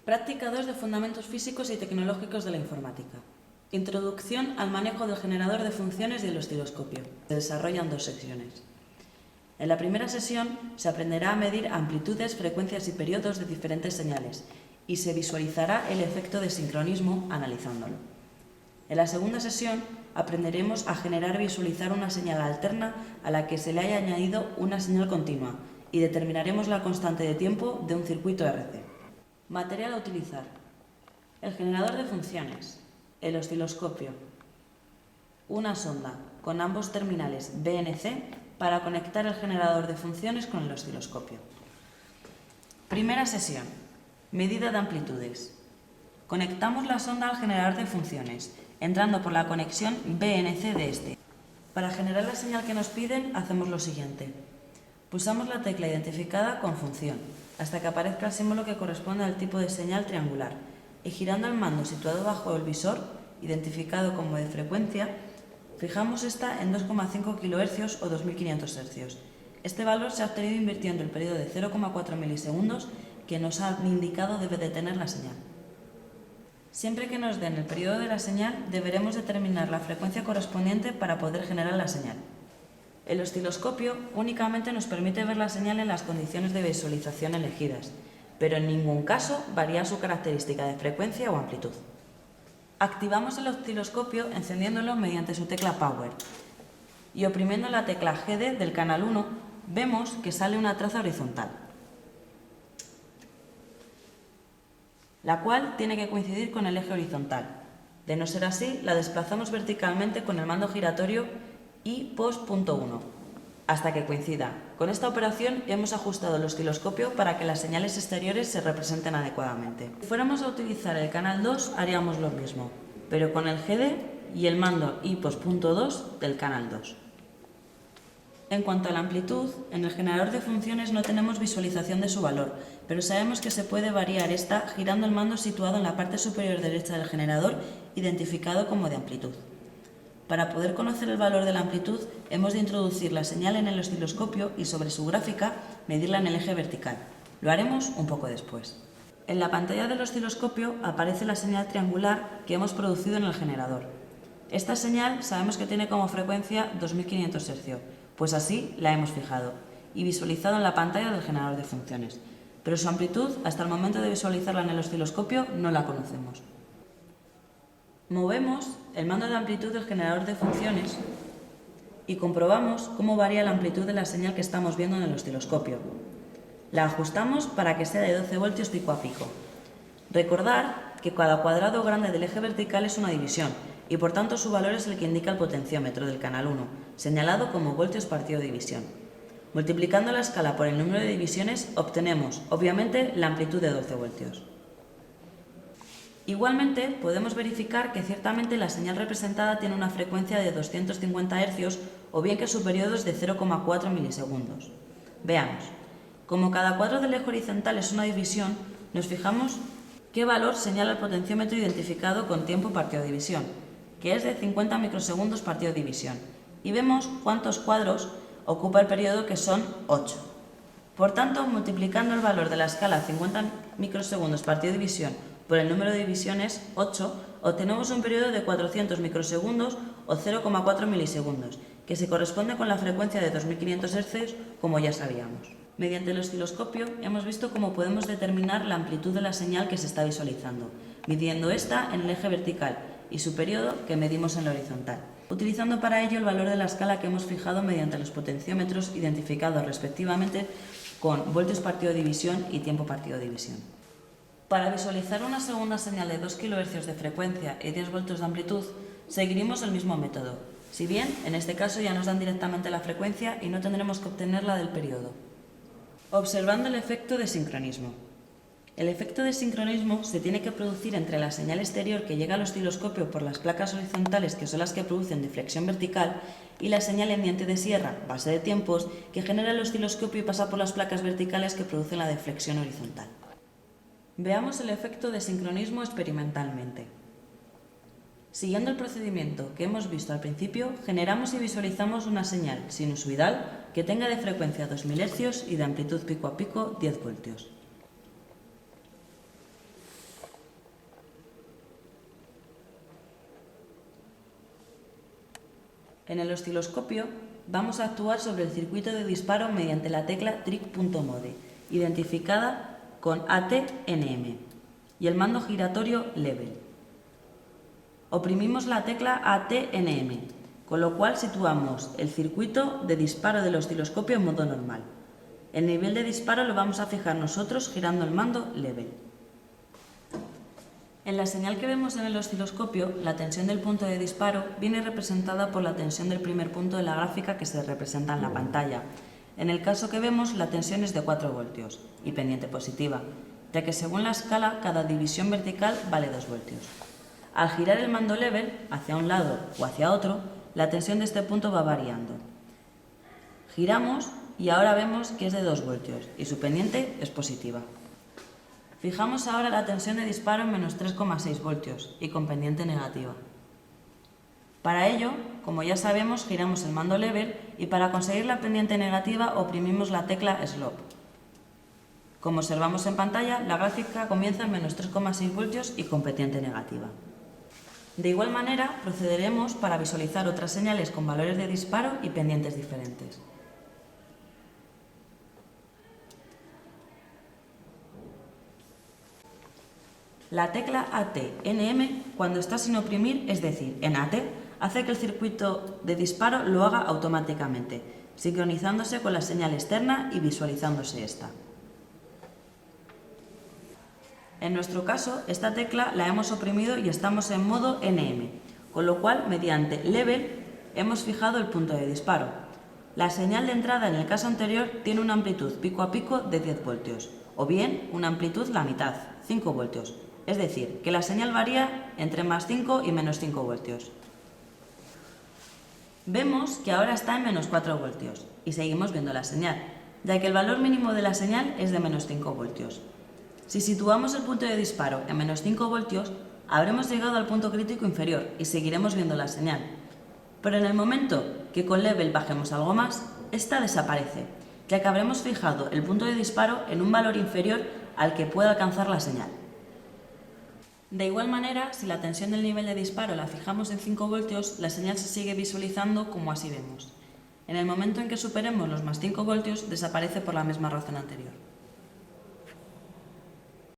Práctica 2 de Fundamentos Físicos y Tecnológicos de la Informática. Introducción al manejo del generador de funciones y el osciloscopio. Se desarrollan dos secciones. En la primera sesión se aprenderá a medir amplitudes, frecuencias y periodos de diferentes señales y se visualizará el efecto de sincronismo analizándolo. En la segunda sesión aprenderemos a generar y visualizar una señal alterna a la que se le haya añadido una señal continua y determinaremos la constante de tiempo de un circuito RC. Material a utilizar: el generador de funciones, el osciloscopio, una sonda con ambos terminales BNC para conectar el generador de funciones con el osciloscopio. Primera sesión: medida de amplitudes. Conectamos la sonda al generador de funciones, entrando por la conexión BNC de este. Para generar la señal que nos piden, hacemos lo siguiente. Pulsamos la tecla identificada con función, hasta que aparezca el símbolo que corresponde al tipo de señal triangular, y girando el mando situado bajo el visor, identificado como de frecuencia, fijamos esta en 2,5 kHz o 2500 Hz. Este valor se ha obtenido invirtiendo el periodo de 0,4 milisegundos que nos han indicado debe de tener la señal. Siempre que nos den el periodo de la señal, deberemos determinar la frecuencia correspondiente para poder generar la señal. El osciloscopio únicamente nos permite ver la señal en las condiciones de visualización elegidas, pero en ningún caso varía su característica de frecuencia o amplitud. Activamos el osciloscopio encendiéndolo mediante su tecla Power y oprimiendo la tecla GD del canal 1 vemos que sale una traza horizontal, la cual tiene que coincidir con el eje horizontal. De no ser así, la desplazamos verticalmente con el mando giratorio y post.1 hasta que coincida. Con esta operación hemos ajustado el osciloscopio para que las señales exteriores se representen adecuadamente. Si fuéramos a utilizar el canal 2 haríamos lo mismo, pero con el GD y el mando y post.2 del canal 2. En cuanto a la amplitud, en el generador de funciones no tenemos visualización de su valor, pero sabemos que se puede variar esta girando el mando situado en la parte superior derecha del generador, identificado como de amplitud. Para poder conocer el valor de la amplitud, hemos de introducir la señal en el osciloscopio y sobre su gráfica medirla en el eje vertical. Lo haremos un poco después. En la pantalla del osciloscopio aparece la señal triangular que hemos producido en el generador. Esta señal sabemos que tiene como frecuencia 2500 Hz, pues así la hemos fijado y visualizado en la pantalla del generador de funciones. Pero su amplitud, hasta el momento de visualizarla en el osciloscopio, no la conocemos. Movemos el mando de amplitud del generador de funciones y comprobamos cómo varía la amplitud de la señal que estamos viendo en el osciloscopio. La ajustamos para que sea de 12 voltios pico a pico. Recordar que cada cuadrado grande del eje vertical es una división y por tanto su valor es el que indica el potenciómetro del canal 1, señalado como voltios partido división. Multiplicando la escala por el número de divisiones obtenemos, obviamente, la amplitud de 12 voltios. Igualmente, podemos verificar que ciertamente la señal representada tiene una frecuencia de 250 Hz o bien que su periodo es de 0,4 milisegundos. Veamos. Como cada cuadro del eje horizontal es una división, nos fijamos qué valor señala el potenciómetro identificado con tiempo partido división, que es de 50 microsegundos partido división, y vemos cuántos cuadros ocupa el periodo, que son 8. Por tanto, multiplicando el valor de la escala 50 microsegundos partido división por el número de divisiones 8, obtenemos un periodo de 400 microsegundos o 0,4 milisegundos, que se corresponde con la frecuencia de 2500 Hz, como ya sabíamos. Mediante el osciloscopio hemos visto cómo podemos determinar la amplitud de la señal que se está visualizando, midiendo esta en el eje vertical y su periodo que medimos en la horizontal, utilizando para ello el valor de la escala que hemos fijado mediante los potenciómetros identificados respectivamente con voltios partido división y tiempo partido división. Para visualizar una segunda señal de 2 kHz de frecuencia y 10 voltios de amplitud, seguiremos el mismo método, si bien en este caso ya nos dan directamente la frecuencia y no tendremos que obtenerla del periodo. Observando el efecto de sincronismo. El efecto de sincronismo se tiene que producir entre la señal exterior que llega al osciloscopio por las placas horizontales, que son las que producen deflexión vertical, y la señal en diente de sierra, base de tiempos, que genera el osciloscopio y pasa por las placas verticales que producen la deflexión horizontal. Veamos el efecto de sincronismo experimentalmente. Siguiendo el procedimiento que hemos visto al principio, generamos y visualizamos una señal sinusoidal que tenga de frecuencia 2000 Hz y de amplitud pico a pico 10 voltios. En el osciloscopio vamos a actuar sobre el circuito de disparo mediante la tecla trick.mode, identificada con AT-NM, y el mando giratorio level. Oprimimos la tecla AT-NM, con lo cual situamos el circuito de disparo del osciloscopio en modo normal. El nivel de disparo lo vamos a fijar nosotros girando el mando level. En la señal que vemos en el osciloscopio, la tensión del punto de disparo viene representada por la tensión del primer punto de la gráfica que se representa en la pantalla. En el caso que vemos, la tensión es de 4 voltios y pendiente positiva, ya que según la escala, cada división vertical vale 2 voltios. Al girar el mando level hacia un lado o hacia otro, la tensión de este punto va variando. Giramos y ahora vemos que es de 2 voltios y su pendiente es positiva. Fijamos ahora la tensión de disparo en menos 3,6 voltios y con pendiente negativa. Para ello, como ya sabemos, giramos el mando level y para conseguir la pendiente negativa oprimimos la tecla slope. Como observamos en pantalla, la gráfica comienza en menos 3,6 voltios y con pendiente negativa. De igual manera, procederemos para visualizar otras señales con valores de disparo y pendientes diferentes. La tecla AT-NM, cuando está sin oprimir, es decir, en AT, hace que el circuito de disparo lo haga automáticamente, sincronizándose con la señal externa y visualizándose esta. En nuestro caso, esta tecla la hemos oprimido y estamos en modo NM, con lo cual, mediante level, hemos fijado el punto de disparo. La señal de entrada en el caso anterior tiene una amplitud pico a pico de 10 voltios, o bien una amplitud la mitad, 5 voltios. Es decir, que la señal varía entre más 5 y menos 5 voltios. Vemos que ahora está en menos 4 voltios y seguimos viendo la señal, ya que el valor mínimo de la señal es de menos 5 voltios. Si situamos el punto de disparo en menos 5 voltios, habremos llegado al punto crítico inferior y seguiremos viendo la señal. Pero en el momento que con level bajemos algo más, esta desaparece, ya que habremos fijado el punto de disparo en un valor inferior al que pueda alcanzar la señal. De igual manera, si la tensión del nivel de disparo la fijamos en 5 voltios, la señal se sigue visualizando como así vemos. En el momento en que superemos los más 5 voltios, desaparece por la misma razón anterior.